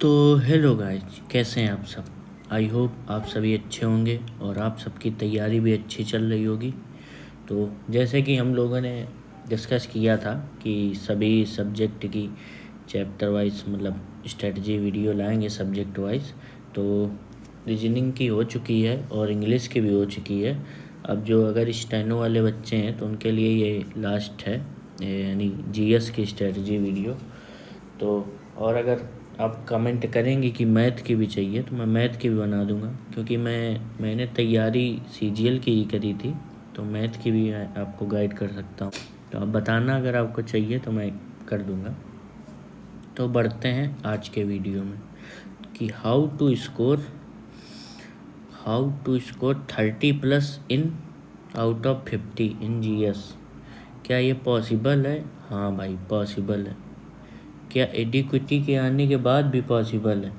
तो hello guys, कैसे हैं आप सब। आई होप आप सभी अच्छे होंगे और आप सबकी तैयारी भी अच्छी चल रही होगी। तो जैसे कि हम लोगों ने डिस्कस किया था कि सभी सब्जेक्ट की चैप्टर वाइज मतलब स्ट्रेटजी वीडियो लाएंगे सब्जेक्ट वाइज। तो रीजनिंग की हो चुकी है और इंग्लिश की भी हो चुकी है। अब जो अगर स्टेनो वाले बच्चे हैं तो उनके लिए ये लास्ट है, यानी जीएस की स्ट्रेटजी वीडियो। तो और अगर आप कमेंट करेंगे कि मैथ की भी चाहिए तो मैं मैथ की भी बना दूंगा, क्योंकि मैंने तैयारी सीजीएल की ही करी थी। तो मैथ की भी मैं आपको गाइड कर सकता हूँ। तो आप बताना अगर आपको चाहिए तो मैं कर दूंगा। तो बढ़ते हैं आज के वीडियो में कि how to score 30+ in out of 50 in GS. क्या ये पॉसिबल है? हाँ भाई, पॉसिबल है। क्या एडिक्विटी के आने के बाद भी पॉसिबल है?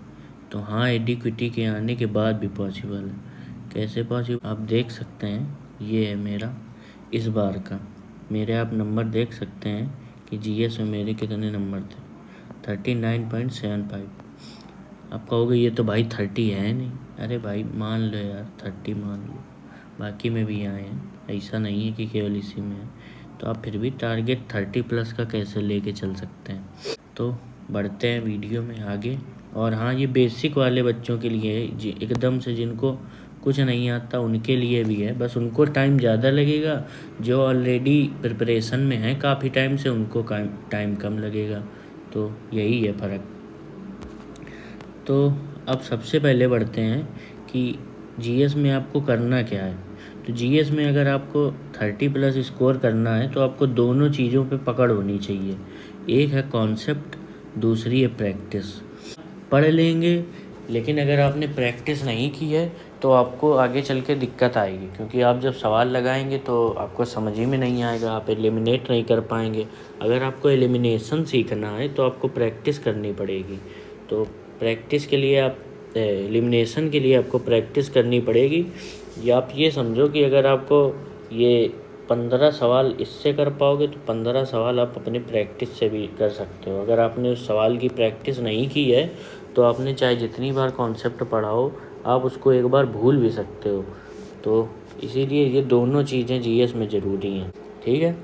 तो हाँ, एडिक्विटी के आने के बाद भी पॉसिबल है। कैसे पॉसिबल, आप देख सकते हैं। ये है मेरा इस बार का, मेरे आप नंबर देख सकते हैं कि जीएस में मेरे कितने नंबर थे। 39.75। आप कहोगे ये तो भाई 30 है नहीं। अरे भाई मान लो यार, 30 मान लो, बाकी में भी आए हैं, ऐसा नहीं है कि केवल इसी में है। तो आप फिर भी टारगेट 30+ का कैसे लेके चल सकते हैं। तो बढ़ते हैं वीडियो में आगे। और हाँ, ये बेसिक वाले बच्चों के लिए है जी, एकदम से जिनको कुछ नहीं आता उनके लिए भी है, बस उनको टाइम ज़्यादा लगेगा। जो ऑलरेडी प्रिपरेशन में है काफ़ी टाइम से, उनको टाइम कम लगेगा। तो यही है फ़र्क। तो अब सबसे पहले बढ़ते हैं कि जीएस में आपको करना क्या है। तो जीएस में अगर आपको 30+ स्कोर करना है तो आपको दोनों चीज़ों पे पकड़ होनी चाहिए। एक है कॉन्सेप्ट, दूसरी है प्रैक्टिस। पढ़ लेंगे, लेकिन अगर आपने प्रैक्टिस नहीं की है तो आपको आगे चल के दिक्कत आएगी, क्योंकि आप जब सवाल लगाएंगे तो आपको समझ ही में नहीं आएगा, आप एलिमिनेट नहीं कर पाएंगे। अगर आपको एलिमिनेशन सीखना है तो आपको प्रैक्टिस करनी पड़ेगी। तो प्रैक्टिस के लिए आप एलिमिनेशन के लिए आपको प्रैक्टिस करनी पड़ेगी। या आप ये समझो कि अगर आपको ये 15 सवाल इससे कर पाओगे तो 15 सवाल आप अपनी प्रैक्टिस से भी कर सकते हो। अगर आपने उस सवाल की प्रैक्टिस नहीं की है तो आपने चाहे जितनी बार कॉन्सेप्ट पढ़ा हो, आप उसको एक बार भूल भी सकते हो। तो इसीलिए ये दोनों चीज़ें जीएस में ज़रूरी हैं। ठीक है,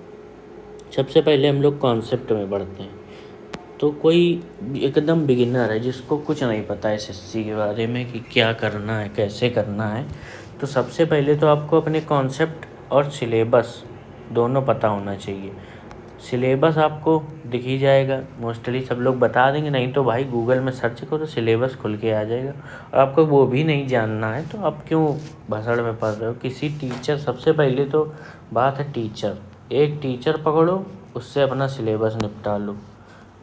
सबसे पहले हम लोग कॉन्सेप्ट में पढ़ते हैं। तो कोई एकदम बिगिनर है जिसको कुछ नहीं पता है एसएससी के बारे में कि क्या करना है, कैसे करना है, तो सबसे पहले तो आपको अपने कॉन्सेप्ट और सिलेबस दोनों पता होना चाहिए। सिलेबस आपको दिख ही जाएगा, मोस्टली सब लोग बता देंगे, नहीं तो भाई गूगल में सर्च करो, सिलेबस खुल के आ जाएगा। और आपको वो भी नहीं जानना है तो आप क्यों भसड़ में पढ़ रहे हो। किसी टीचर, सबसे पहले तो बात है टीचर, एक टीचर पकड़ो, उससे अपना सिलेबस निपटा लो।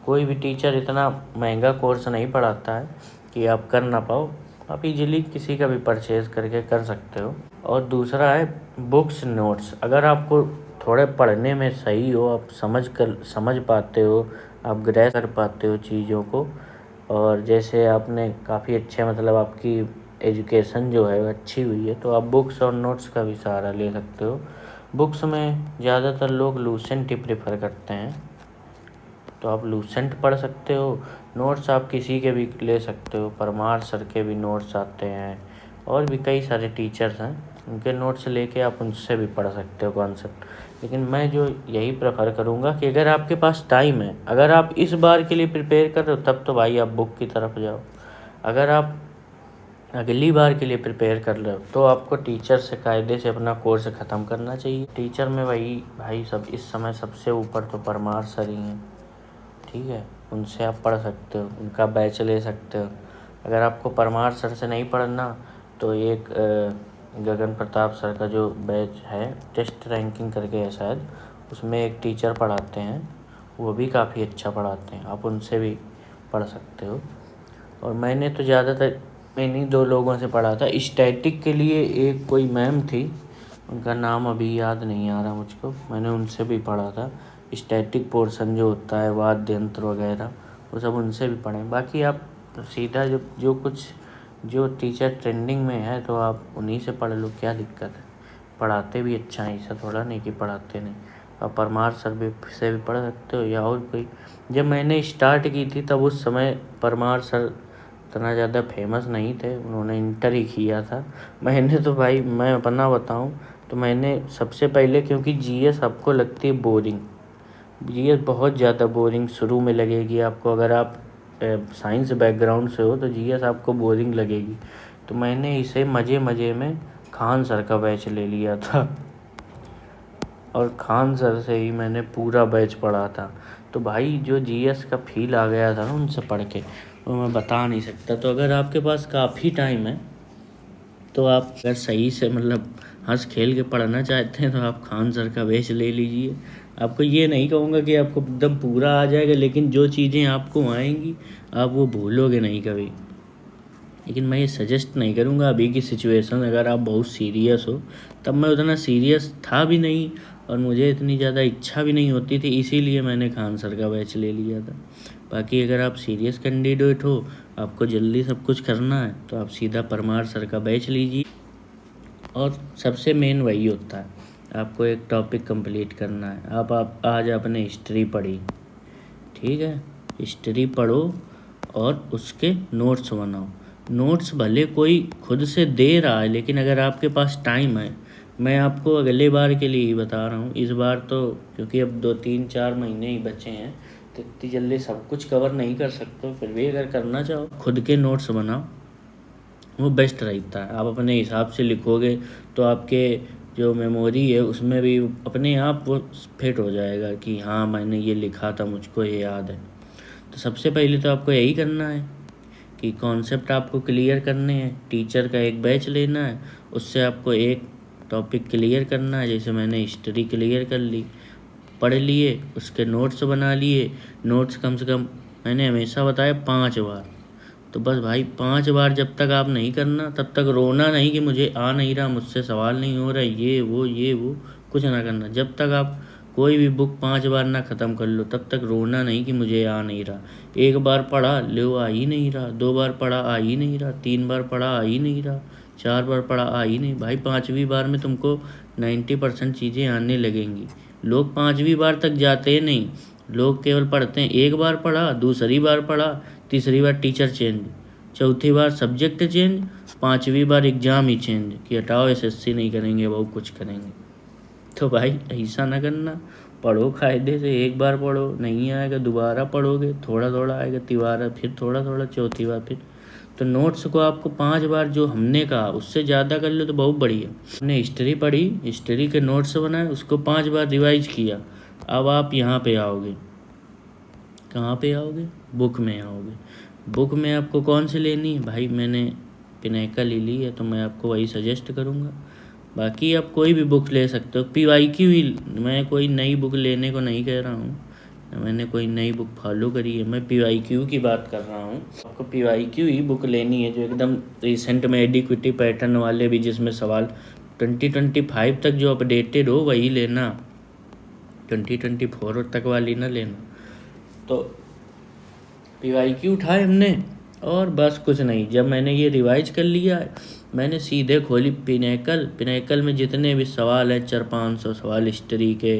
कोई भी टीचर इतना महंगा कोर्स नहीं पढ़ाता है कि आप कर ना पाओ। आप इजीली किसी का भी परचेज़ करके कर सकते हो। और दूसरा है बुक्स नोट्स। अगर आपको थोड़े पढ़ने में सही हो, आप समझ पाते हो, आप ग्रैस्प कर पाते हो चीज़ों को, और जैसे आपने काफ़ी अच्छे मतलब आपकी एजुकेशन जो है अच्छी हुई है, तो आप बुक्स और नोट्स का भी सहारा ले सकते हो। बुक्स में ज़्यादातर लोग लूसेंट ही प्रेफर करते हैं, तो आप लूसेंट पढ़ सकते हो। नोट्स आप किसी के भी ले सकते हो, परमार सर के भी नोट्स आते हैं, और भी कई सारे टीचर्स हैं, उनके नोट्स लेके आप उनसे भी पढ़ सकते हो कॉन्सेप्ट। लेकिन मैं जो यही प्रेफर करूँगा कि अगर आपके पास टाइम है, अगर आप इस बार के लिए प्रिपेयर कर रहे हो तब तो भाई आप बुक की तरफ जाओ। अगर आप अगली बार के लिए प्रिपेयर कर रहे हो तो आपको टीचर से कायदे से अपना कोर्स ख़त्म करना चाहिए। टीचर में भाई सब इस समय सबसे ऊपर तो परमार सर ही हैं। ठीक है, उनसे आप पढ़ सकते हो, उनका बैच ले सकते हो। अगर आपको परमार सर से नहीं पढ़ना तो एक गगन प्रताप सर का जो बैच है, टेस्ट रैंकिंग करके है शायद, उसमें एक टीचर पढ़ाते हैं, वो भी काफ़ी अच्छा पढ़ाते हैं, आप उनसे भी पढ़ सकते हो। और मैंने तो ज़्यादातर इन्हीं दो लोगों से पढ़ा था। स्टैटिक के लिए एक कोई मैम थी, उनका नाम अभी याद नहीं आ रहा मुझको, मैंने उनसे भी पढ़ा था। स्टैटिक पोर्शन जो होता है, वाद्य यंत्र वगैरह, वो सब उनसे भी पढ़ें। बाकी आप सीधा जो टीचर ट्रेंडिंग में है तो आप उन्हीं से पढ़ लो, क्या दिक्कत है। पढ़ाते भी अच्छा है, ऐसा थोड़ा नहीं कि पढ़ाते नहीं। आप परमार सर भी से भी पढ़ सकते हो, या और कोई। जब मैंने स्टार्ट की थी तब उस समय परमार सर इतना ज़्यादा फेमस नहीं थे, उन्होंने इंटर ही किया था। मैंने तो भाई मैं अपना बताऊं तो मैंने सबसे पहले, क्योंकि जीएस आपको लगती है बोरिंग, जीएस बहुत ज़्यादा बोरिंग शुरू में लगेगी आपको। अगर आप साइंस बैकग्राउंड से हो तो जीएस आपको बोरिंग लगेगी। तो मैंने इसे मज़े मज़े में खान सर का बैच ले लिया था और खान सर से ही मैंने पूरा बैच पढ़ा था। तो भाई जो जीएस का फील आ गया था ना उनसे पढ़ के, वो मैं बता नहीं सकता। तो अगर आपके पास काफ़ी टाइम है तो आप अगर सही से मतलब हंस खेल के पढ़ना चाहते हैं तो आप खान सर का बैच ले लीजिए। आपको ये नहीं कहूँगा कि आपको एकदम पूरा आ जाएगा, लेकिन जो चीज़ें आपको आएंगी आप वो भूलोगे नहीं कभी। लेकिन मैं ये सजेस्ट नहीं करूँगा अभी की सिचुएशन, अगर आप बहुत सीरियस हो। तब मैं उतना सीरियस था भी नहीं और मुझे इतनी ज़्यादा इच्छा भी नहीं होती थी, इसीलिए मैंने खान सर का बैच ले लिया था। बाकी अगर आप सीरियस कैंडिडेट हो, आपको जल्दी सब कुछ करना है, तो आप सीधा परमार सर का बैच लीजिए। और सबसे मेन वही होता है, आपको एक टॉपिक कंप्लीट करना है। आप आज आपने हिस्ट्री पढ़ी, ठीक है, हिस्ट्री पढ़ो और उसके नोट्स बनाओ। नोट्स भले कोई खुद से दे रहा है, लेकिन अगर आपके पास टाइम है, मैं आपको अगले बार के लिए ही बता रहा हूँ। इस बार तो क्योंकि अब 2-3-4 महीने ही बचे हैं, तो इतनी जल्दी सब कुछ कवर नहीं कर सकते। फिर भी अगर करना चाहो खुद के नोट्स बनाओ, वो बेस्ट रहता है। आप अपने हिसाब से लिखोगे तो आपके जो मेमोरी है उसमें भी अपने आप वो फिट हो जाएगा कि हाँ मैंने ये लिखा था, मुझको ये याद है। तो सबसे पहले तो आपको यही करना है कि कॉन्सेप्ट आपको क्लियर करने हैं। टीचर का एक बैच लेना है, उससे आपको एक टॉपिक क्लियर करना है। जैसे मैंने हिस्ट्री क्लियर कर ली, पढ़ लिए, उसके नोट्स बना लिए। नोट्स कम से कम मैंने हमेशा बताया 5 बार। तो बस भाई 5 बार जब तक आप नहीं करना तब तक रोना नहीं कि मुझे आ नहीं रहा, मुझसे सवाल नहीं हो रहा, ये वो कुछ ना करना। जब तक आप कोई भी बुक 5 बार ना ख़त्म कर लो तब तक रोना नहीं कि मुझे आ नहीं रहा। एक बार पढ़ा लो आ ही नहीं रहा, 2 बार पढ़ा आ ही नहीं रहा, 3 बार पढ़ा आ ही नहीं रहा, 4 बार पढ़ा आ ही नहीं। भाई 5वीं बार में तुमको 90% चीज़ें आने लगेंगी। लोग 5वीं बार तक जाते नहीं, लोग केवल पढ़ते हैं। एक बार पढ़ा, दूसरी बार पढ़ा, तीसरी बार टीचर चेंज, चौथी बार सब्जेक्ट चेंज, 5वीं बार एग्ज़ाम ही चेंज कि हटाओ एसएससी नहीं करेंगे, बहुत कुछ करेंगे। तो भाई ऐसा ना करना, पढ़ो कायदे से। एक बार पढ़ो, नहीं आएगा दोबारा पढ़ोगे, थोड़ा थोड़ा आएगा, तिबारा फिर थोड़ा थोड़ा, चौथी बार फिर। तो नोट्स को आपको 5 बार जो हमने कहा उससे ज़्यादा कर लो तो बहुत बढ़िया। हमने हिस्ट्री पढ़ी, हिस्ट्री के नोट्स बनाए, उसको 5 बार रिवाइज किया। अब आप यहाँ पे आओगे, कहाँ पे आओगे, बुक में आओगे। बुक में आपको कौन सी लेनी है भाई, मैंने पिनाका ले ली है तो मैं आपको वही सजेस्ट करूँगा। बाकी आप कोई भी बुक ले सकते हो, पीवाईक्यू ही। मैं कोई नई बुक लेने को नहीं कह रहा हूँ, मैंने कोई नई बुक फॉलो करी है, मैं पीवाईक्यू की बात कर रहा हूँ। आपको पीवाईक्यू ही बुक लेनी है जो एकदम रिसेंट में एडिक्विटी पैटर्न वाले भी, जिसमें सवाल 2025 तक जो अपडेटेड हो वही लेना, 2024 तक वाली ना लेना। तो पीवाईक्यू उठाए हमने और बस कुछ नहीं। जब मैंने ये रिवाइज कर लिया, मैंने सीधे खोली पिनैकल में जितने भी सवाल हैं, 400-500 सवाल हिस्ट्री के,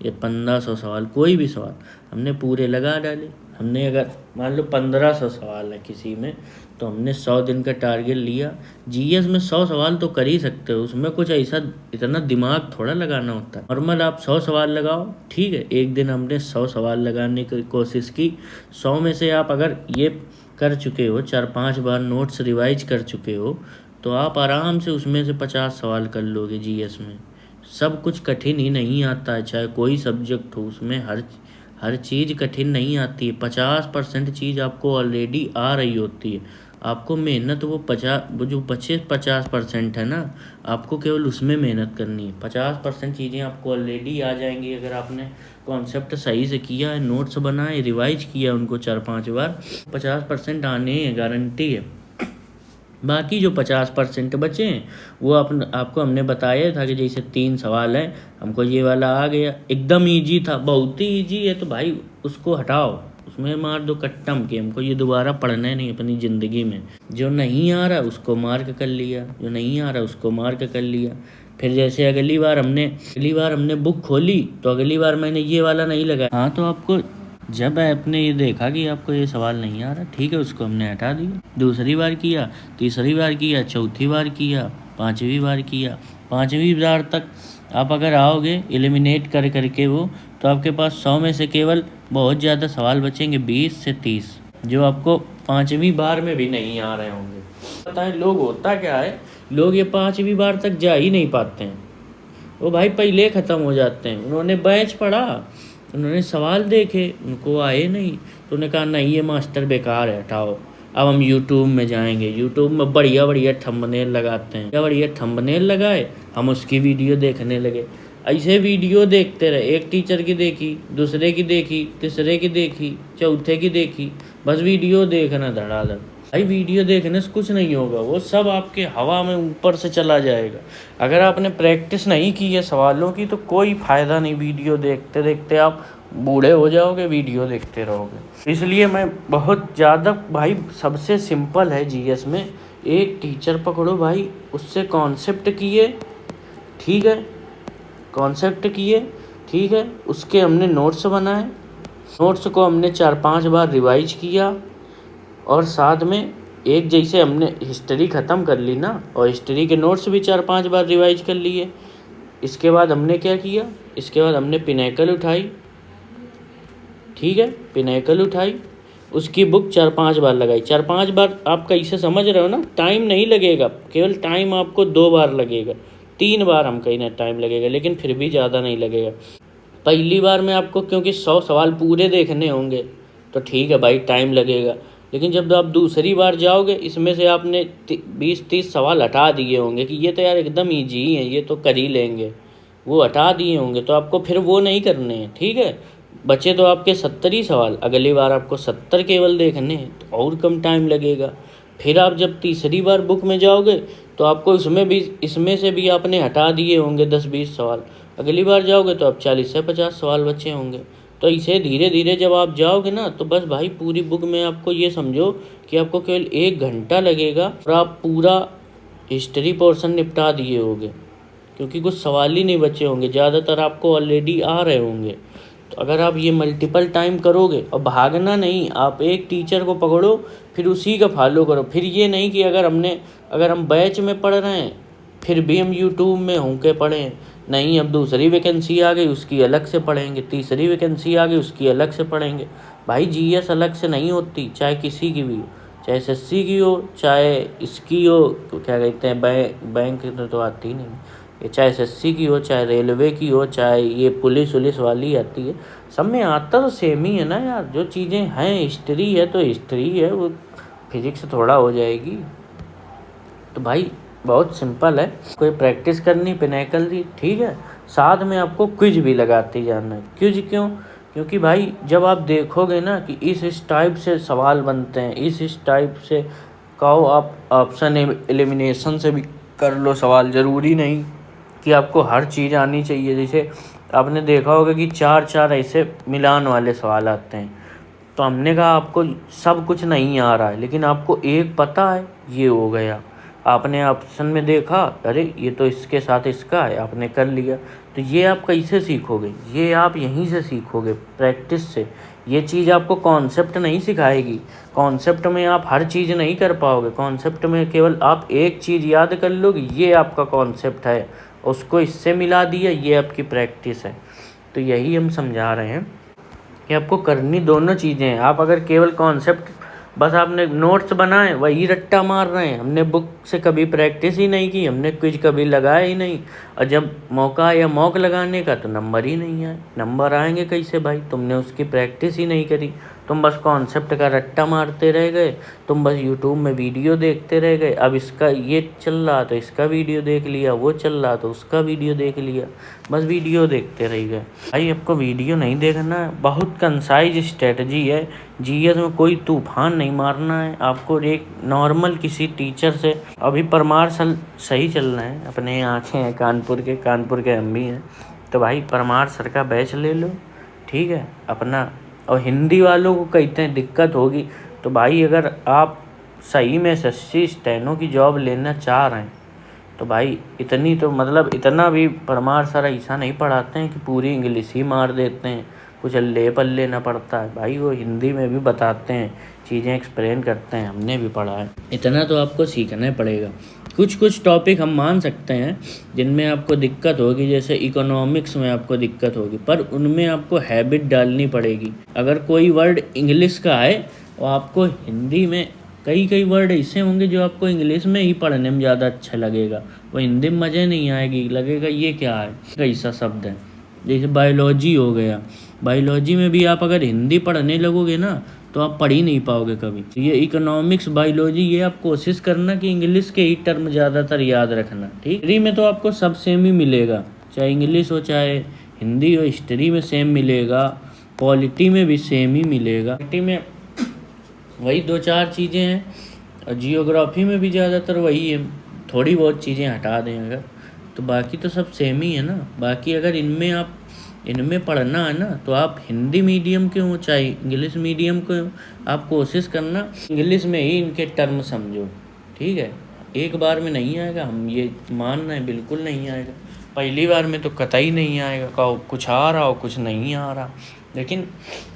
ये 1500 सवाल, कोई भी सवाल हमने पूरे लगा डाले। हमने अगर मान लो 1500 सवाल है किसी में, तो हमने 100 दिन का टारगेट लिया। जीएस में 100 सवाल तो कर ही सकते हो, उसमें कुछ ऐसा इतना दिमाग थोड़ा लगाना होता है। नॉर्मल आप 100 सवाल लगाओ, ठीक है। एक दिन हमने 100 सवाल लगाने की कोशिश की। 100 में से आप अगर ये कर चुके हो, 4-5 बार नोट्स रिवाइज कर चुके हो, तो आप आराम से उसमें से 50 सवाल कर लोगे। जीएस में सब कुछ कठिन ही नहीं आता है, चाहे कोई सब्जेक्ट हो, उसमें हर चीज़ कठिन नहीं आती है। 50% चीज़ आपको ऑलरेडी आ रही होती है। आपको मेहनत वो जो 50% है ना, आपको केवल उसमें मेहनत करनी है। 50% चीज़ें आपको ऑलरेडी आ जाएंगी अगर आपने कॉन्सेप्ट सही से किया है, नोट्स बनाए, रिवाइज किया उनको 4-5 बार। 50% आने हैं, गारंटी है। बाकी जो 50% बचे हैं वो आपको हमने बताया था कि जैसे 3 सवाल हैं, हमको ये वाला आ गया, एकदम ईजी था, बहुत ही ईजी है, तो भाई उसको हटाओ, उसमें मार दो कट्टम कि हमको ये दोबारा पढ़ना है नहीं अपनी ज़िंदगी में। जो नहीं आ रहा उसको मार्क कर लिया, जो नहीं आ रहा उसको मार्क कर लिया। फिर जैसे अगली बार हमने बुक खोली तो अगली बार मैंने ये वाला नहीं लगाया। हाँ, तो आपको जब आपने ये देखा कि आपको ये सवाल नहीं आ रहा, ठीक है, उसको हमने हटा दिया। दूसरी बार किया, तीसरी बार किया, चौथी बार किया, पाँचवीं बार किया। पाँचवीं बार तक आप अगर आओगे एलिमिनेट कर करके वो, तो आपके पास 100 में से केवल बहुत ज़्यादा सवाल बचेंगे, 20 से 30, जो आपको पाँचवीं बार में भी नहीं आ रहे होंगे। पता है लोग होता क्या है, लोग ये पाँचवीं बार तक जा ही नहीं पाते हैं। वो भाई पहले ख़त्म हो जाते हैं। उन्होंने बैच पढ़ा, उन्होंने सवाल देखे, उनको आए नहीं, तो उन्होंने कहा नहीं ये मास्टर बेकार है, हटाओ। अब हम यूट्यूब में जाएंगे, यूट्यूब में बढ़िया बढ़िया थंबनेल लगाते हैं, बढ़िया थंबनेल लगाए, हम उसकी वीडियो देखने लगे। ऐसे वीडियो देखते रहे, एक टीचर की देखी, दूसरे की देखी, तीसरे की देखी, चौथे की देखी, बस वीडियो देखना धड़ाधड़। भाई वीडियो देखने से कुछ नहीं होगा, वो सब आपके हवा में ऊपर से चला जाएगा। अगर आपने प्रैक्टिस नहीं की है सवालों की तो कोई फ़ायदा नहीं, वीडियो देखते देखते आप बूढ़े हो जाओगे, वीडियो देखते रहोगे। इसलिए मैं बहुत ज़्यादा भाई, सबसे सिंपल है जीएस में, एक टीचर पकड़ो भाई, उससे कॉन्सेप्ट किए, ठीक है, कॉन्सेप्ट किए, ठीक है, उसके हमने नोट्स बनाए, नोट्स को हमने 4-5 बार रिवाइज किया, और साथ में एक जैसे हमने हिस्ट्री ख़त्म कर ली ना, और हिस्ट्री के नोट्स भी 4-5 बार रिवाइज कर लिए। इसके बाद हमने क्या किया, इसके बाद हमने पिनैकल उठाई, ठीक है, पिनैकल उठाई, उसकी बुक 4-5 बार लगाई। 4-5 बार आप कैसे समझ रहे हो ना, टाइम नहीं लगेगा, केवल टाइम आपको 2 बार लगेगा, 3 बार हम कहीं ना टाइम लगेगा, लेकिन फिर भी ज़्यादा नहीं लगेगा। पहली बार में आपको क्योंकि 100 सवाल पूरे देखने होंगे तो ठीक है भाई, टाइम लगेगा, लेकिन जब आप दूसरी बार जाओगे, इसमें से आपने 20-30 सवाल हटा दिए होंगे कि ये तो यार एकदम ईजी है, ये तो कर ही लेंगे, वो हटा दिए होंगे, तो आपको फिर वो नहीं करने हैं, ठीक है। बचे तो आपके 70 ही सवाल, अगली बार आपको 70 केवल देखने हैं, तो और कम टाइम लगेगा। फिर आप जब तीसरी बार बुक में जाओगे तो आपको इसमें से भी आपने हटा दिए होंगे 10-20 सवाल, अगली बार जाओगे तो आप 40 से 50 सवाल बचे होंगे। तो इसे धीरे धीरे जब आप जाओगे ना, तो बस भाई पूरी बुक में आपको ये समझो कि आपको केवल 1 घंटा लगेगा और आप पूरा हिस्ट्री पोर्शन निपटा दिए होगे, क्योंकि कुछ सवाल ही नहीं बचे होंगे, ज़्यादातर आपको ऑलरेडी आ रहे होंगे। तो अगर आप ये मल्टीपल टाइम करोगे, और भागना नहीं, आप एक टीचर को पकड़ो, फिर उसी का फॉलो करो। फिर ये नहीं कि अगर हम बैच में पढ़ रहे हैं फिर भी हम यूट्यूब में होके पढ़ें, नहीं, अब दूसरी वैकेंसी आ गई उसकी अलग से पढ़ेंगे, तीसरी वैकेंसी आ गई उसकी अलग से पढ़ेंगे। भाई जीएस अलग से नहीं होती, चाहे किसी की भी हो, चाहे एसएससी की हो, चाहे इसकी हो, क्या कहते हैं, बैंक तो आती नहीं, ये चाहे एसएससी की हो, चाहे रेलवे की हो, चाहे ये पुलिस वाली आती है, सब में आता तो सेम ही है ना यार। जो चीज़ें हैं, हिस्ट्री है तो हिस्ट्री है, वो फिजिक्स थोड़ा हो जाएगी। तो भाई बहुत सिंपल है, कोई प्रैक्टिस करनी, पिनैकल दी, ठीक है, साथ में आपको क्विज भी लगाते जाना है। क्विज क्यों? क्योंकि भाई जब आप देखोगे ना कि इस टाइप से सवाल बनते हैं, इस टाइप से कहो, आप ऑप्शन एलिमिनेशन से भी कर लो सवाल, ज़रूरी नहीं कि आपको हर चीज़ आनी चाहिए। जैसे आपने देखा होगा कि 4 ऐसे मिलान वाले सवाल आते हैं, तो हमने कहा आपको सब कुछ नहीं आ रहा है, लेकिन आपको एक पता है, ये हो गया, आपने ऑप्शन में देखा, अरे ये तो इसके साथ इसका है, आपने कर लिया। तो ये आप कैसे सीखोगे? ये आप यहीं से सीखोगे, प्रैक्टिस से। ये चीज़ आपको कॉन्सेप्ट नहीं सिखाएगी, कॉन्सेप्ट में आप हर चीज़ नहीं कर पाओगे, कॉन्सेप्ट में केवल आप एक चीज़ याद कर लोगे, ये आपका कॉन्सेप्ट है, उसको इससे मिला दिया, ये आपकी प्रैक्टिस है। तो यही हम समझा रहे हैं कि आपको करनी दोनों चीज़ें हैं। आप अगर केवल कॉन्सेप्ट, बस आपने नोट्स बनाए, वही रट्टा मार रहे हैं, हमने बुक से कभी प्रैक्टिस ही नहीं की, हमने क्विज कभी लगाया ही नहीं, और जब मौका आया मॉक लगाने का तो नंबर ही नहीं आए। नंबर आएंगे कैसे भाई? तुमने उसकी प्रैक्टिस ही नहीं करी, तुम बस कॉन्सेप्ट का रट्टा मारते रह गए, तुम बस यूट्यूब में वीडियो देखते रह गए। अब इसका ये चल रहा तो इसका वीडियो देख लिया, वो चल रहा तो उसका वीडियो देख लिया, बस वीडियो देखते रह गए। भाई आपको वीडियो नहीं देखना है, बहुत कंसाइज स्ट्रेटजी है, जीएस में कोई तूफान नहीं मारना है आपको। एक नॉर्मल किसी टीचर से, अभी परमार सही चल रहे हैं, अपने आँखें हैं कानपुर के हम भी हैं, तो भाई परमार सर का बैच ले लो, ठीक है अपना। और हिंदी वालों को कहते हैं दिक्कत होगी, तो भाई अगर आप सही में एसएससी स्टेनो की जॉब लेना चाह रहे हैं तो भाई इतना भी परमार सर ऐसा नहीं पढ़ाते हैं कि पूरी इंग्लिश ही मार देते हैं। कुछ अल्ले पल्ले ना पड़ता है भाई, वो हिंदी में भी बताते हैं, चीज़ें एक्सप्लेन करते हैं, हमने भी पढ़ा है। इतना तो आपको सीखना ही पड़ेगा। कुछ कुछ टॉपिक हम मान सकते हैं जिनमें आपको दिक्कत होगी, जैसे इकोनॉमिक्स में आपको दिक्कत होगी, पर उनमें आपको हैबिट डालनी पड़ेगी। अगर कोई वर्ड इंग्लिश का है और आपको हिंदी में कई वर्ड ऐसे होंगे जो आपको इंग्लिश में ही पढ़ने में ज़्यादा अच्छा लगेगा, वो हिंदी में मज़े नहीं आएगी, लगेगा ये क्या है, कैसा शब्द है। जैसे बायोलॉजी हो गया, बायोलॉजी में भी आप अगर हिंदी पढ़ने लगोगे ना तो आप पढ़ ही नहीं पाओगे कभी। ये इकोनॉमिक्स, बायोलॉजी, ये आप कोशिश करना कि इंग्लिश के ही टर्म ज़्यादातर याद रखना, ठीक। हिस्ट्री में तो आपको सब सेम ही मिलेगा, चाहे इंग्लिश हो चाहे हिंदी हो, हिस्ट्री में सेम मिलेगा, पॉलिटी में भी सेम ही मिलेगा। पॉलिटी में वही 2-4 चीज़ें हैं और जियोग्राफी में भी ज़्यादातर वही है, थोड़ी बहुत चीज़ें हटा दें अगर, तो बाकी तो सब सेम ही है ना। बाकी अगर इनमें पढ़ना है ना तो आप हिंदी मीडियम के हो चाहे इंग्लिश मीडियम के हो, आप कोशिश करना इंग्लिश में ही इनके टर्म समझो, ठीक है। एक बार में नहीं आएगा, हम ये मान रहे हैं, बिल्कुल नहीं आएगा। पहली बार में तो कतई नहीं आएगा, कहो कुछ आ रहा हो कुछ नहीं आ रहा, लेकिन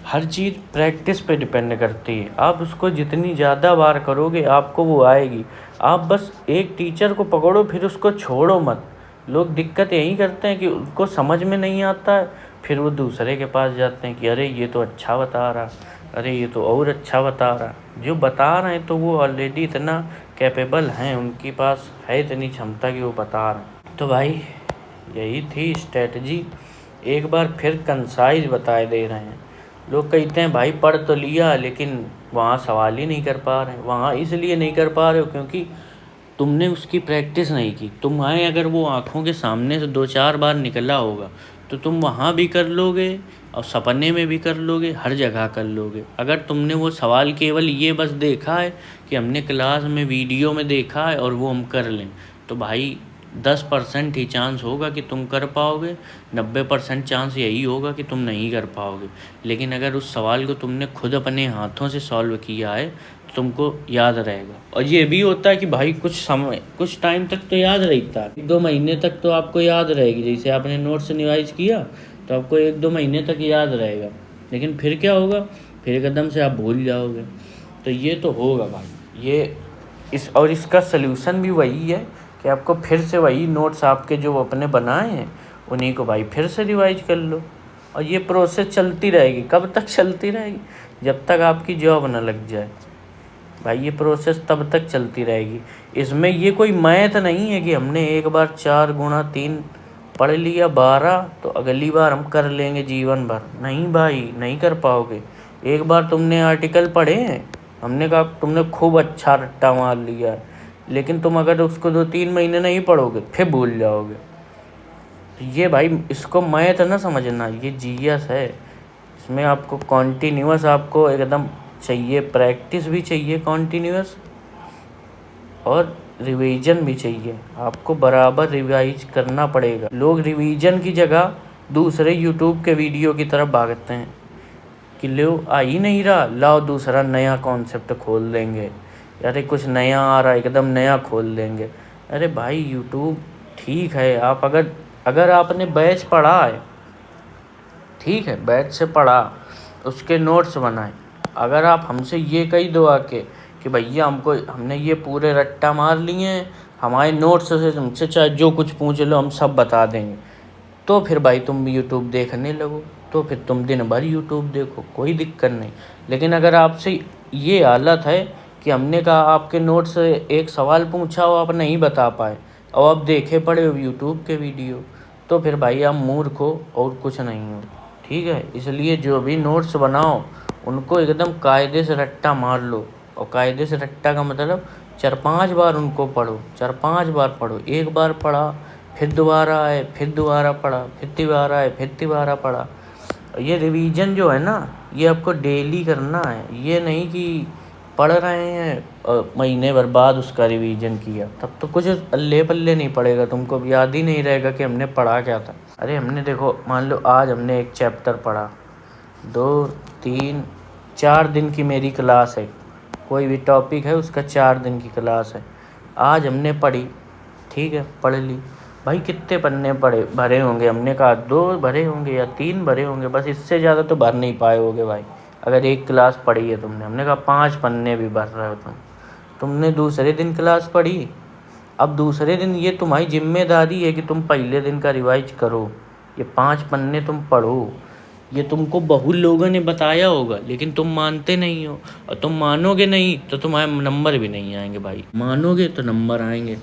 हर चीज़ प्रैक्टिस पे डिपेंड करती है। आप उसको जितनी ज़्यादा बार करोगे आपको वो आएगी। आप बस एक टीचर को पकड़ो फिर उसको छोड़ो मत। लोग दिक्कत यही करते हैं कि उनको समझ में नहीं आता है, फिर वो दूसरे के पास जाते हैं कि अरे ये तो अच्छा बता रहा, अरे ये तो और अच्छा बता रहा। जो बता रहे हैं तो वो ऑलरेडी इतना कैपेबल हैं, उनके पास है इतनी क्षमता कि वो बता रहे हैं। तो भाई यही थी स्ट्रेटजी, एक बार फिर कंसाइज बताए दे रहे हैं। लोग कहते हैं भाई पढ़ तो लिया लेकिन वहाँ सवाल ही नहीं कर पा रहे हैं। वहाँ इसलिए नहीं कर पा रहे हो क्योंकि तुमने उसकी प्रैक्टिस नहीं की। तुम्हारे अगर वो आँखों के सामने से 2-4 बार निकला होगा तो तुम वहाँ भी कर लोगे और सपने में भी कर लोगे, हर जगह कर लोगे। अगर तुमने वो सवाल केवल ये बस देखा है कि हमने क्लास में वीडियो में देखा है और वो हम कर लें, तो भाई 10% ही चांस होगा कि तुम कर पाओगे, 90% चांस यही होगा कि तुम नहीं कर पाओगे। लेकिन अगर उस सवाल को तुमने खुद अपने हाथों से सॉल्व किया है तो तुमको याद रहेगा। और ये भी होता है कि भाई कुछ टाइम तक तो याद रहता है, 1-2 महीने तक तो आपको याद रहेगी। जैसे आपने नोट्स रिवाइज किया तो आपको 1-2 महीने तक याद रहेगा, लेकिन फिर क्या होगा, फिर एकदम से आप भूल जाओगे। तो ये तो होगा भाई, ये इसका सल्यूशन भी वही है कि आपको फिर से वही नोट्स आपके जो अपने बनाए हैं उन्हीं को भाई फिर से रिवाइज कर लो। और ये प्रोसेस चलती रहेगी। कब तक चलती रहेगी? जब तक आपकी जॉब ना लग जाए भाई, ये प्रोसेस तब तक चलती रहेगी। इसमें ये कोई मैथ नहीं है कि हमने एक बार 4 गुणा 3 पढ़ लिया 12 तो अगली बार हम कर लेंगे जीवन भर। नहीं भाई, नहीं कर पाओगे। एक बार तुमने आर्टिकल पढ़े हैं, हमने कहा तुमने खूब अच्छा रट्टा मार लिया है, लेकिन तुम अगर उसको 2-3 महीने नहीं पढ़ोगे फिर भूल जाओगे। तो ये भाई इसको मैथ ना समझना, ये जीएस है। इसमें आपको कॉन्टीन्यूअस आपको एकदम चाहिए, प्रैक्टिस भी चाहिए कॉन्टीन्यूअस, और रिवीजन भी चाहिए। आपको बराबर रिवाइज करना पड़ेगा। लोग रिवीजन की जगह दूसरे यूट्यूब के वीडियो की तरफ भागते हैं कि लो आ ही नहीं रहा, लाओ दूसरा नया कॉन्सेप्ट खोल देंगे, अरे कुछ नया आ रहा है एकदम नया खोल देंगे। अरे भाई यूट्यूब ठीक है, आप अगर आपने बैच पढ़ा है, ठीक है, बैच से पढ़ा, उसके नोट्स बनाए। अगर आप हमसे ये कही दो आके कि भैया हमने ये पूरे रट्टा मार लिए हैं, हमारे नोट्स से तुमसे चाहे जो कुछ पूछ लो हम सब बता देंगे, तो फिर भाई तुम यूट्यूब देखने लगो, तो फिर तुम दिन भर यूट्यूब देखो, कोई दिक्कत नहीं। लेकिन अगर आपसे ये हालत है कि हमने कहा आपके नोट्स से एक सवाल पूछा हो आप नहीं बता पाए और आप देखे पड़े हो यूट्यूब के वीडियो, तो फिर भाई आप मूर्ख हो और कुछ नहीं हो, ठीक है। इसलिए जो भी नोट्स बनाओ उनको एकदम कायदे से रट्टा मार लो। और कायदे से रट्टा का मतलब 4-5 बार उनको पढ़ो, 4-5 बार पढ़ो। एक बार पढ़ा फिर दोबारा आए, फिर दोबारा पढ़ा, फिर दोबारा आए, फिर दोबारा पढ़ा। ये रिवीजन जो है ना, ये आपको डेली करना है। ये नहीं कि पढ़ रहे हैं और महीने भर बाद उसका रिवीजन किया, तब तो कुछ अल्ले पल्ले नहीं पड़ेगा, तुमको याद ही नहीं रहेगा कि हमने पढ़ा क्या था। अरे हमने देखो, मान लो आज हमने एक चैप्टर पढ़ा, 2-3-4 दिन की मेरी क्लास है, कोई भी टॉपिक है उसका 4 दिन की क्लास है। आज हमने पढ़ी, ठीक है, पढ़ ली, भाई कितने पन्ने पड़े भरे होंगे? हमने कहा 2 भरे होंगे या 3 भरे होंगे, बस इससे ज़्यादा तो भर नहीं पाए होगे भाई, अगर एक क्लास पढ़ी है तुमने। हमने कहा 5 पन्ने भी भर रहे हो तुमने दूसरे दिन क्लास पढ़ी। अब दूसरे दिन ये तुम्हारी जिम्मेदारी है कि तुम पहले दिन का रिवाइज करो, ये 5 पन्ने तुम पढ़ो। ये तुमको बहुत लोगों ने बताया होगा, लेकिन तुम मानते नहीं हो, और तुम मानोगे नहीं तो तुम्हारे नंबर भी नहीं आएंगे भाई, मानोगे तो नंबर आएंगे।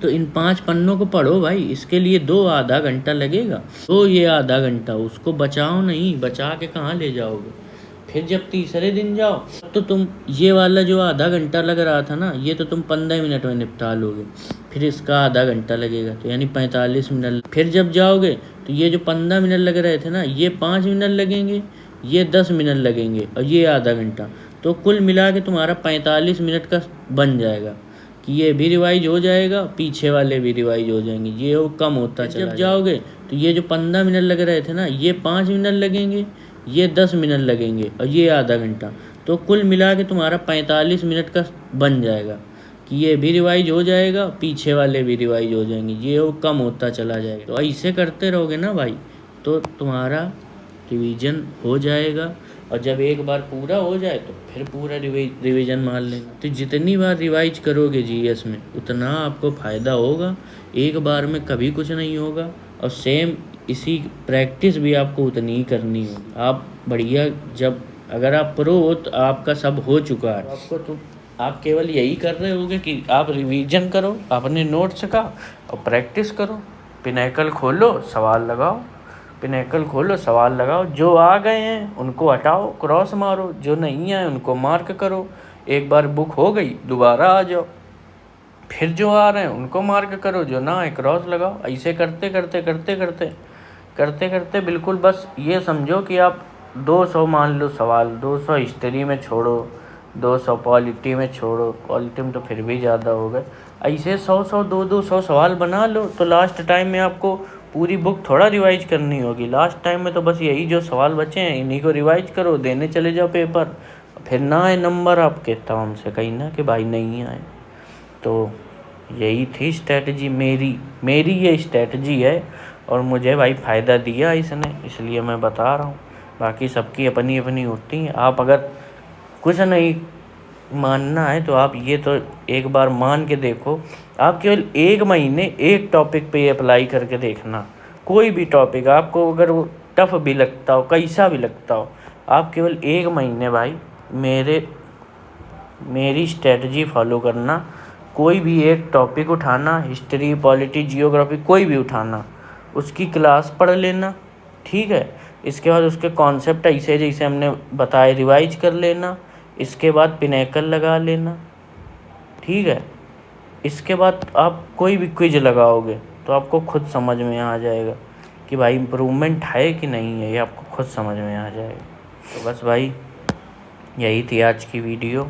तो इन 5 पन्नों को पढ़ो भाई, इसके लिए 2 आधा घंटा लगेगा। तो ये आधा घंटा उसको बचाओ नहीं, बचा के कहाँ ले जाओगे? फिर जब तीसरे दिन जाओ तो तुम ये वाला जो आधा घंटा लग रहा था ना, ये तो तुम 15 मिनट में निपटा लोगे। फिर इसका आधा घंटा लगेगा, तो यानी 45 मिनट। फिर जब जाओगे तो ये जो 15 मिनट लग रहे थे ना, ये 5 मिनट लगेंगे, ये 10 मिनट लगेंगे, और ये आधा घंटा। तो कुल मिला के तुम्हारा 45 मिनट का बन जाएगा कि ये भी रिवाइज हो जाएगा, पीछे वाले भी रिवाइज हो जाएंगे। ये वो कम होता चला। जब जाओगे तो ये जो 15 मिनट लग रहे थे ना, ये 5 मिनट लगेंगे, ये 10 मिनट लगेंगे, और ये आधा घंटा। तो कुल मिला के तुम्हारा 45 मिनट का बन जाएगा कि ये भी रिवाइज हो जाएगा, पीछे वाले भी रिवाइज हो जाएंगे। ये वो कम होता चला जाएगा। तो ऐसे करते रहोगे ना भाई, तो तुम्हारा रिवीजन हो जाएगा, और जब एक बार पूरा हो जाए तो फिर पूरा रिवीजन मार लेना। तो जितनी बार रिवाइज करोगे जीएस में, उतना आपको फ़ायदा होगा। एक बार में कभी कुछ नहीं होगा, और सेम इसी प्रैक्टिस भी आपको उतनी ही करनी होगी। आप बढ़िया, जब अगर आप प्रो हो तो आपका सब हो चुका है, आपको तो आप केवल यही कर रहे होगे कि आप रिवीजन करो अपने नोट्स का, और प्रैक्टिस करो। पिनैकल खोलो, सवाल लगाओ, पिनैकल खोलो, सवाल लगाओ। जो आ गए हैं उनको हटाओ, क्रॉस मारो, जो नहीं आए उनको मार्क करो। एक बार बुक हो गई, दोबारा आ जाओ, फिर जो आ रहे हैं उनको मार्क करो, जो ना आए क्रॉस लगाओ। ऐसे करते करते करते करते करते करते बिल्कुल बस ये समझो कि आप 200 मान लो सवाल, 200 हिस्ट्री में छोड़ो, 200 पॉलिटी में छोड़ो, पॉलिटी में तो फिर भी ज़्यादा हो गए। ऐसे 100 200 सवाल बना लो, तो लास्ट टाइम में आपको पूरी बुक थोड़ा रिवाइज करनी होगी। लास्ट टाइम में तो बस यही जो सवाल बचे हैं इन्हीं को रिवाइज करो, देने चले जाओ पेपर। फिर ना आए नंबर आपके, तब हमसे कहीं ना कि भाई नहीं आए। तो यही थी स्ट्रेटजी मेरी ये स्ट्रेटजी है, और मुझे भाई फ़ायदा दिया इसने, इसलिए मैं बता रहा हूँ। बाकी सबकी अपनी अपनी होती हैं। आप अगर कुछ नहीं मानना है तो आप ये तो एक बार मान के देखो। आप केवल 1 महीने एक टॉपिक पे अप्लाई करके देखना। कोई भी टॉपिक आपको अगर वो टफ भी लगता हो, कैसा भी लगता हो, आप केवल 1 महीने भाई मेरी स्ट्रेटजी फॉलो करना। कोई भी एक टॉपिक उठाना, हिस्ट्री, पॉलिटी, जियोग्राफी, कोई भी उठाना, उसकी क्लास पढ़ लेना, ठीक है। इसके बाद उसके कॉन्सेप्ट ऐसे जैसे हमने बताए रिवाइज कर लेना। इसके बाद पिनैकल लगा लेना, ठीक है। इसके बाद आप कोई भी क्विज लगाओगे तो आपको खुद समझ में आ जाएगा कि भाई इम्प्रूवमेंट है कि नहीं है, ये आपको खुद समझ में आ जाएगा। तो बस भाई यही थी आज की वीडियो।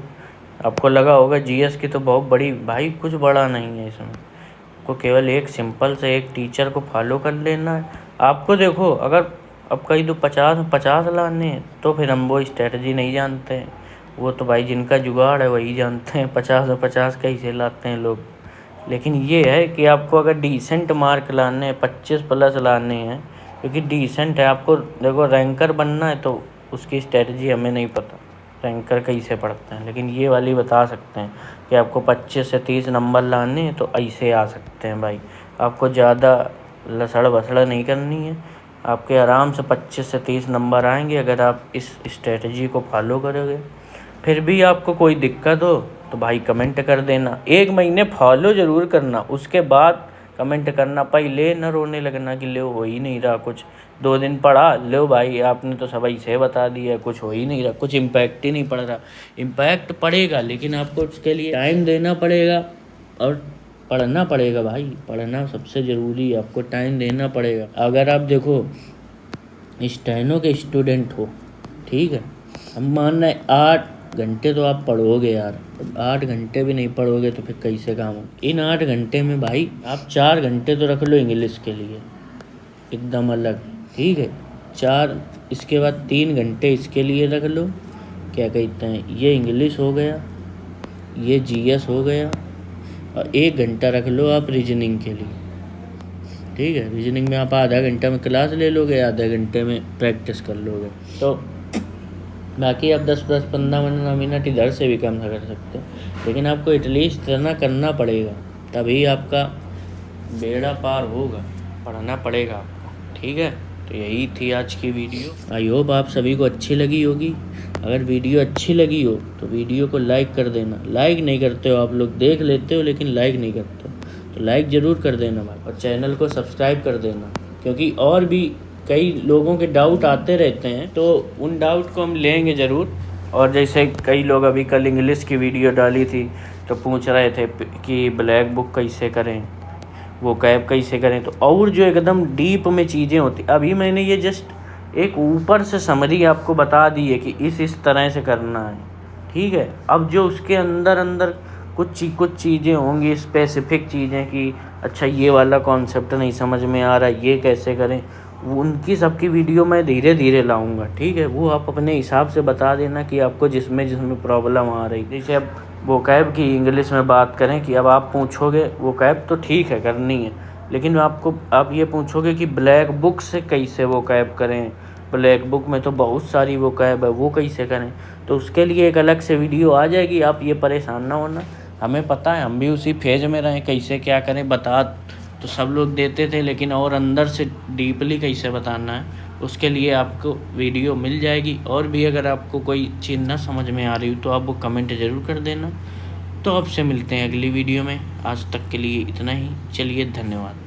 आपको लगा होगा जीएस की तो बहुत बड़ी, भाई कुछ बड़ा नहीं है इसमें। आपको केवल एक सिंपल से एक टीचर को फॉलो कर लेना है। आपको देखो, अगर अब कहीं तो 50 लाने हैं तो फिर हम वो स्ट्रेटजी नहीं जानते हैं। वो तो भाई जिनका जुगाड़ है वही जानते हैं 50 कैसे लाते हैं लोग। लेकिन ये है कि आपको अगर डिसेंट मार्क लाने हैं, 25 प्लस लाने हैं, क्योंकि डिसेंट है। आपको देखो रैंकर बनना है तो उसकी स्ट्रेटजी हमें नहीं पता, रैंकर कैसे पढ़ते हैं, लेकिन ये वाली बता सकते हैं कि आपको 25 से 30 नंबर लाने हैं तो ऐसे आ सकते हैं भाई। आपको ज़्यादा लसड़ बसड़ नहीं करनी है, आपके आराम से 25 से 30 नंबर आएंगे अगर आप इस स्ट्रेटजी को फॉलो करोगे। फिर भी आपको कोई दिक्कत हो तो भाई कमेंट कर देना। 1 महीने फॉलो ज़रूर करना, उसके बाद कमेंट करना। पहले न रोने लगना कि ले हो ही नहीं रहा कुछ, 2 दिन पढ़ा, लो भाई आपने तो सब ऐसे बता दिया, कुछ हो ही नहीं रहा, कुछ इम्पैक्ट ही नहीं पड़ रहा। इम्पैक्ट पड़ेगा, लेकिन आपको उसके लिए टाइम देना पड़ेगा और पढ़ना पड़ेगा भाई। पढ़ना सबसे ज़रूरी है, आपको टाइम देना पड़ेगा। अगर आप देखो स्टेनो के स्टूडेंट हो, ठीक है, हम मानना है 8 घंटे तो आप पढ़ोगे यार। 8 घंटे भी नहीं पढ़ोगे तो फिर कैसे काम हो। इन 8 घंटे में भाई आप 4 घंटे तो रख लो इंग्लिश के लिए एकदम अलग, ठीक है। 4, इसके बाद 3 घंटे इसके लिए रख लो, क्या कहते हैं, ये इंग्लिश हो गया, ये जीएस हो गया, और 1 घंटा रख लो आप रीजनिंग के लिए, ठीक है। रीजनिंग में आप आधा घंटा में क्लास ले लोगे, आधे घंटे में प्रैक्टिस कर लोगे। तो बाकी आप 10-15 मिनट इधर से भी कम कर सकते हो, लेकिन आपको एटलीस्ट इतना करना पड़ेगा, तभी आपका बेड़ा पार होगा। पढ़ना पड़ेगा आपको, ठीक है। तो यही थी आज की वीडियो। आई होप आप सभी को अच्छी लगी होगी। अगर वीडियो अच्छी लगी हो तो वीडियो को लाइक कर देना। लाइक नहीं करते हो आप लोग, देख लेते हो लेकिन लाइक नहीं करते हो, तो लाइक ज़रूर कर देना भाई। और चैनल को सब्सक्राइब कर देना, क्योंकि और भी कई लोगों के डाउट आते रहते हैं, तो उन डाउट को हम लेंगे ज़रूर। और जैसे कई लोग अभी कल इंग्लिश की वीडियो डाली थी तो पूछ रहे थे कि ब्लैक बुक कैसे करें, वो कैब कैसे करें, तो और जो एकदम डीप में चीज़ें होती, अभी मैंने ये जस्ट एक ऊपर से समरी आपको बता दी है कि इस तरह से करना है, ठीक है। अब जो उसके अंदर अंदर कुछ चीज़ें होंगी, स्पेसिफिक चीज़ें कि अच्छा ये वाला कॉन्सेप्ट नहीं समझ में आ रहा, ये कैसे करें, उनकी सबकी वीडियो मैं धीरे धीरे लाऊंगा, ठीक है। वो आप अपने हिसाब से बता देना कि आपको जिसमें प्रॉब्लम आ रही। जैसे अब वोकैब की इंग्लिश में बात करें कि अब आप पूछोगे वोकैब तो ठीक है करनी है, लेकिन आप ये पूछोगे कि ब्लैक बुक से कैसे वोकैब करें, ब्लैक बुक में तो बहुत सारी वोकैब है, वो कैसे करें, तो उसके लिए एक अलग से वीडियो आ जाएगी। आप ये परेशान ना होना, हमें पता है, हम भी उसी फेज में रहें, कैसे क्या करें बता तो सब लोग देते थे, लेकिन और अंदर से डीपली कैसे बताना है उसके लिए आपको वीडियो मिल जाएगी। और भी अगर आपको कोई चीज़ ना समझ में आ रही हो तो आप वो कमेंट ज़रूर कर देना। तो आपसे मिलते हैं अगली वीडियो में। आज तक के लिए इतना ही, चलिए धन्यवाद।